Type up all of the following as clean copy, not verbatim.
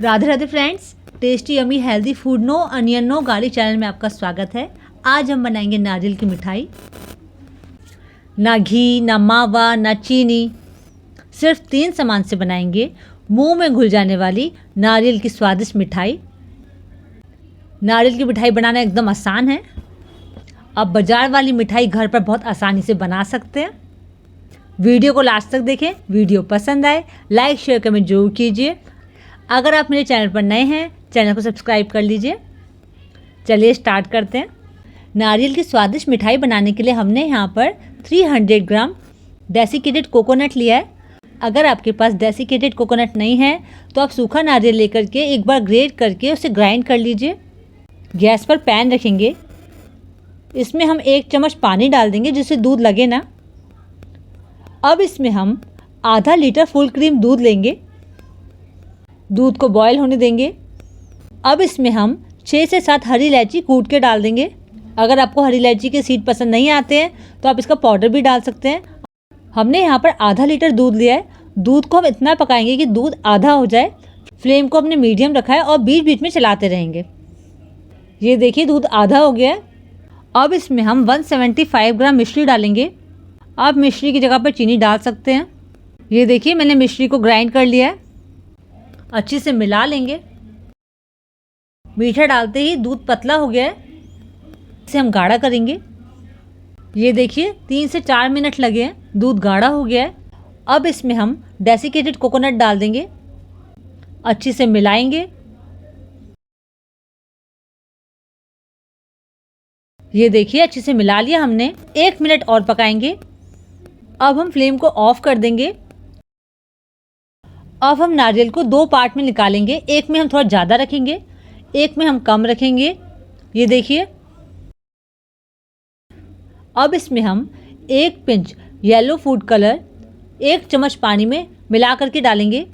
Radhe Radhe friends, tasty yummy healthy food no onion no garlic channel में आपका स्वागत है। आज हम बनाएंगे नारियल की मिठाई। ना घी, ना मावा, ना चीनी, सिर्फ 3 सामान से बनाएंगे मुंह में घुल जाने वाली नारियल की स्वादिष्ट मिठाई। नारियल की मिठाई बनाना एकदम आसान है। आप बाजार वाली मिठाई घर पर बहुत आसानी से बना सकते हैं। वीडियो को लास्ट तक देखें। वीडियो पसंद आए लाइक शेयर कमेंट जरूर कीजिए। अगर आप मेरे चैनल पर नए हैं, चैनल को सब्सक्राइब कर लीजिए। चलिए स्टार्ट करते हैं। नारियल की स्वादिष्ट मिठाई बनाने के लिए हमने यहाँ पर 300 ग्राम डेसिकेटेड कोकोनट लिया है। अगर आपके पास डेसिकेटेड कोकोनट नहीं है तो आप सूखा नारियल लेकर के एक बार ग्रेट करके उसे ग्राइंड कर लीजिए। गैस पर पैन रखेंगे। इसमें हम 1 चम्मच पानी डाल देंगे जिससे दूध लगे ना। अब इसमें हम आधा लीटर फुल क्रीम दूध लेंगे। दूध को बॉयल होने देंगे। अब इसमें हम 6 से 7 हरी इलायची कूट के डाल देंगे। अगर आपको हरी इलायची के सीड पसंद नहीं आते हैं तो आप इसका पाउडर भी डाल सकते हैं। हमने यहाँ पर आधा लीटर दूध लिया है। दूध को हम इतना पकाएंगे कि दूध आधा हो जाए। फ्लेम को हमने मीडियम रखा है और बीच बीच में चलाते रहेंगे। ये देखिए दूध आधा हो गया है। अब इसमें हम 175 ग्राम मिश्री डालेंगे। आप मिश्री की जगह पर चीनी डाल सकते हैं। ये देखिए मैंने मिश्री को ग्राइंड कर लिया है। अच्छे से मिला लेंगे। मीठा डालते ही दूध पतला हो गया है। इसे हम गाढ़ा करेंगे। ये देखिए 3 से 4 मिनट लगे हैं, दूध गाढ़ा हो गया है। अब इसमें हम डेसिकेटेड कोकोनट डाल देंगे। अच्छे से मिलाएंगे। ये देखिए अच्छे से मिला लिया हमने। 1 मिनट और पकाएंगे। अब हम फ्लेम को ऑफ कर देंगे। अब हम नारियल को 2 पार्ट में निकालेंगे। एक में हम थोड़ा ज़्यादा रखेंगे, एक में हम कम रखेंगे। ये देखिए। अब इसमें हम 1 पिंच येलो फूड कलर 1 चम्मच पानी में मिला करके डालेंगे।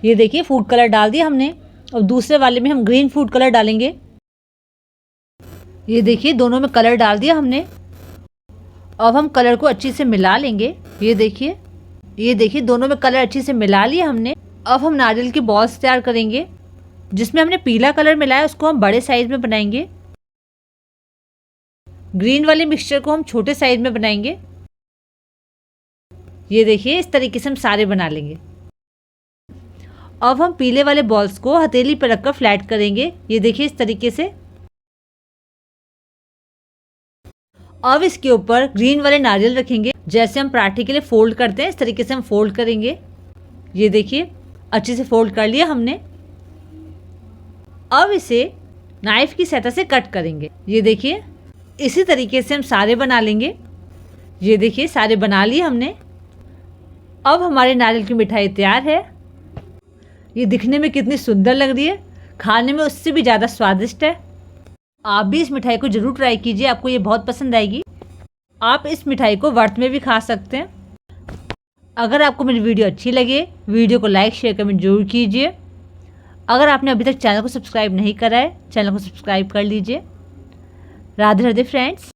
ये देखिए फूड कलर डाल दिया हमने। और दूसरे वाले में हम ग्रीन फूड कलर डालेंगे। ये देखिए दोनों में कलर डाल दिया हमने। अब हम कलर को अच्छे से मिला लेंगे। ये देखिए दोनों में कलर अच्छे से मिला लिया हमने। अब हम नारियल की बॉल्स तैयार करेंगे। जिसमें हमने पीला कलर मिलाया उसको हम बड़े साइज में बनाएंगे। ग्रीन वाले मिक्सचर को हम छोटे साइज में बनाएंगे। ये देखिए इस तरीके से हम सारे बना लेंगे। अब हम पीले वाले बॉल्स को हथेली पर रखकर फ्लैट करेंगे। ये देखिए इस तरीके से। अब इसके ऊपर ग्रीन वाले नारियल रखेंगे। जैसे हम पराठे के लिए फोल्ड करते हैं इस तरीके से हम फोल्ड करेंगे। ये देखिए अच्छे से फोल्ड कर लिया हमने। अब इसे नाइफ की सहायता से कट करेंगे। ये देखिए इसी तरीके से हम सारे बना लेंगे। ये देखिए सारे बना लिए हमने। अब हमारे नारियल की मिठाई तैयार है। ये दिखने में कितनी सुंदर लग रही है, खाने में उससे भी ज़्यादा स्वादिष्ट है। आप भी इस मिठाई को ज़रूर ट्राई कीजिए, आपको ये बहुत पसंद आएगी। आप इस मिठाई को व्रत में भी खा सकते हैं। अगर आपको मेरी वीडियो अच्छी लगे, वीडियो को लाइक शेयर कमेंट जरूर कीजिए। अगर आपने अभी तक चैनल को सब्सक्राइब नहीं करा है, चैनल को सब्सक्राइब कर लीजिए। राधे राधे फ्रेंड्स।